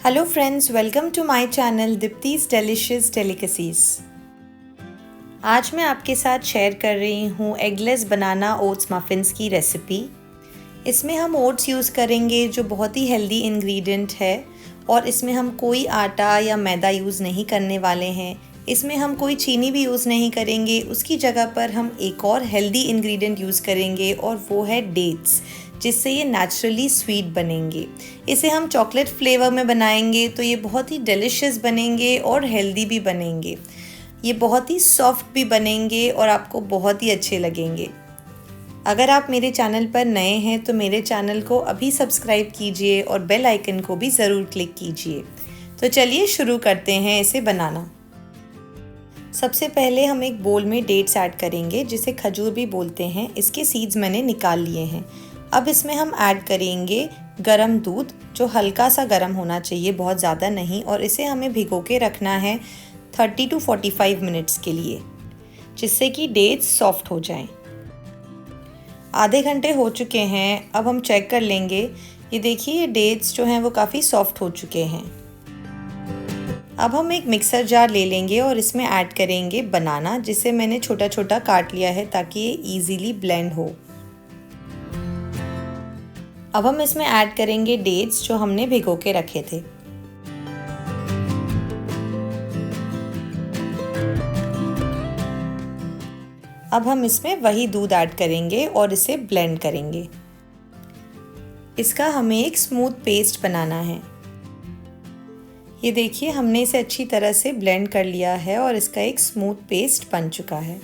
Hello friends, welcome to my channel Deepti's delicious delicacies. आज मैं आपके साथ शेयर कर रही हूँ एगलेस बनाना ओट्स मफ़िन्स की रेसिपी। इसमें हम ओट्स यूज़ करेंगे जो बहुत ही हेल्दी इंग्रेडिएंट है और इसमें हम कोई आटा या मैदा यूज़ नहीं करने वाले हैं। इसमें हम कोई चीनी भी यूज़ नहीं करेंगे, उसकी जगह पर हम एक और हेल्दी इंग्रेडिएंट यूज़ करेंगे और वो है डेट्स, जिससे ये नेचुरली स्वीट बनेंगे। इसे हम चॉकलेट फ्लेवर में बनाएंगे तो ये बहुत ही डिलिशियस बनेंगे और हेल्दी भी बनेंगे। ये बहुत ही सॉफ्ट भी बनेंगे और आपको बहुत ही अच्छे लगेंगे। अगर आप मेरे चैनल पर नए हैं तो मेरे चैनल को अभी सब्सक्राइब कीजिए और बेल आइकन को भी ज़रूर क्लिक कीजिए। तो चलिए शुरू करते हैं इसे बनाना। सबसे पहले हम एक बोल में डेट्स ऐड करेंगे, जिसे खजूर भी बोलते हैं। इसके सीड्स मैंने निकाल लिए हैं। अब इसमें हम ऐड करेंगे गरम दूध, जो हल्का सा गरम होना चाहिए, बहुत ज़्यादा नहीं, और इसे हमें भिगो के रखना है 30 to 45 मिनट्स के लिए, जिससे कि डेट्स सॉफ्ट हो जाएं। आधे घंटे हो चुके हैं। अब हम चेक कर लेंगे। ये देखिए, ये डेट्स जो हैं वो काफ़ी सॉफ्ट हो चुके हैं। अब हम एक मिक्सर जार ले लेंगे और इसमें ऐड करेंगे बनाना, जिसे मैंने छोटा छोटा काट लिया है ताकि ये ईजीली ब्लेंड हो। अब हम इसमें ऐड करेंगे डेट्स जो हमने भिगो के रखे थे। अब हम इसमें वही दूध ऐड करेंगे और इसे ब्लेंड करेंगे। इसका हमें एक स्मूथ पेस्ट बनाना है। ये देखिए, हमने इसे अच्छी तरह से ब्लेंड कर लिया है और इसका एक स्मूथ पेस्ट बन चुका है।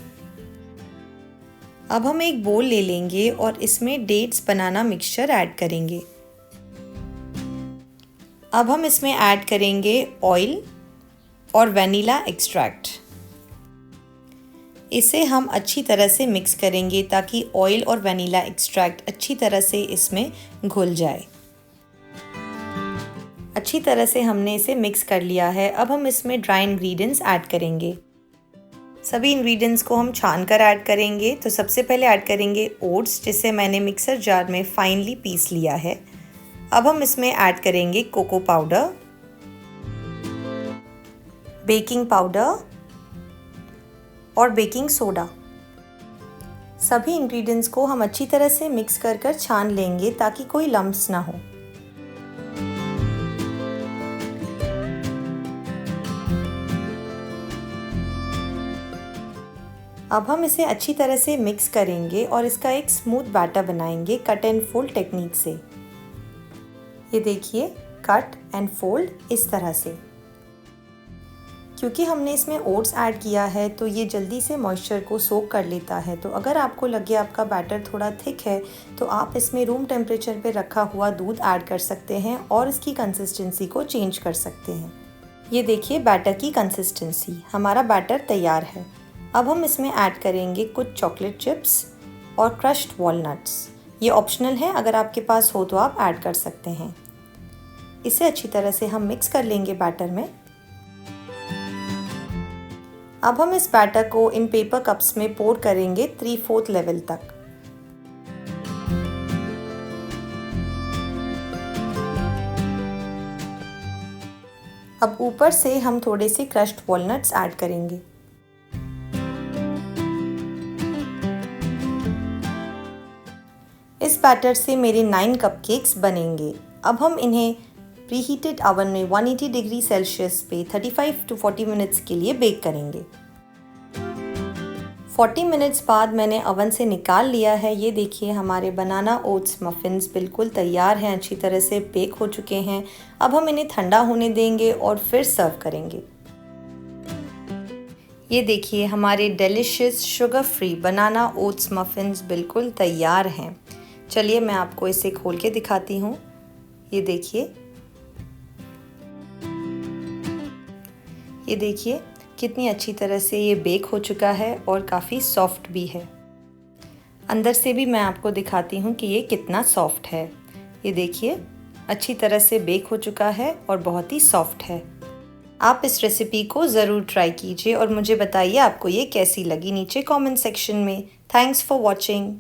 अब हम एक बोल ले लेंगे और इसमें डेट्स बनाना मिक्सचर ऐड करेंगे। अब हम इसमें ऐड करेंगे ऑयल और वनीला एक्सट्रैक्ट। इसे हम अच्छी तरह से मिक्स करेंगे ताकि ऑयल और वनीला एक्सट्रैक्ट अच्छी तरह से इसमें घुल जाए। अच्छी तरह से हमने इसे मिक्स कर लिया है। अब हम इसमें ड्राई इंग्रेडिएंट्स ऐड करेंगे। सभी इंग्रेडिएंट्स को हम छान कर ऐड करेंगे। तो सबसे पहले ऐड करेंगे ओट्स, जिसे मैंने मिक्सर जार में फाइनली पीस लिया है। अब हम इसमें ऐड करेंगे कोको पाउडर, बेकिंग पाउडर और बेकिंग सोडा। सभी इंग्रेडिएंट्स को हम अच्छी तरह से मिक्स कर छान लेंगे ताकि कोई लम्प्स ना हो। अब हम इसे अच्छी तरह से मिक्स करेंगे और इसका एक स्मूथ बैटर बनाएंगे कट एंड फोल्ड टेक्निक से। ये देखिए, कट एंड फोल्ड इस तरह से। क्योंकि हमने इसमें ओट्स ऐड किया है तो ये जल्दी से मॉइस्चर को सोक कर लेता है। तो अगर आपको लगे आपका बैटर थोड़ा थिक है तो आप इसमें रूम टेम्परेचर पे रखा हुआ दूध ऐड कर सकते हैं और इसकी कंसिस्टेंसी को चेंज कर सकते हैं। ये देखिए, बैटर की कंसिस्टेंसी, हमारा बैटर तैयार है। अब हम इसमें ऐड करेंगे कुछ चॉकलेट चिप्स और क्रश्ड वॉलनट्स। ये ऑप्शनल है, अगर आपके पास हो तो आप ऐड कर सकते हैं। इसे अच्छी तरह से हम मिक्स कर लेंगे बैटर में। अब हम इस बैटर को इन पेपर कप्स में पोर करेंगे 3/4 लेवल तक। अब ऊपर से हम थोड़े से क्रश्ड वॉलनट्स ऐड करेंगे। इस बैटर से मेरे 9 कपकेक्स बनेंगे। अब हम इन्हें प्रीहीटेड ओवन में 180 डिग्री सेल्सियस पे 35 to 40 मिनट्स के लिए बेक करेंगे। 40 मिनट्स बाद मैंने ओवन से निकाल लिया है। ये देखिए, हमारे बनाना ओट्स मफ़िन्स बिल्कुल तैयार हैं, अच्छी तरह से बेक हो चुके हैं। अब हम इन्हें ठंडा होने देंगे और फिर सर्व करेंगे। ये देखिए, हमारे डिलिशियस शुगर फ्री बनाना ओट्स मफ़िन्स बिल्कुल तैयार हैं। चलिए मैं आपको इसे खोल के दिखाती हूँ। ये देखिए, कितनी अच्छी तरह से ये बेक हो चुका है और काफ़ी सॉफ्ट भी है। अंदर से भी मैं आपको दिखाती हूँ कि ये कितना सॉफ्ट है। ये देखिए, अच्छी तरह से बेक हो चुका है और बहुत ही सॉफ्ट है। आप इस रेसिपी को ज़रूर ट्राई कीजिए और मुझे बताइए आपको ये कैसी लगी नीचे कमेंट सेक्शन में। Thanks for watching.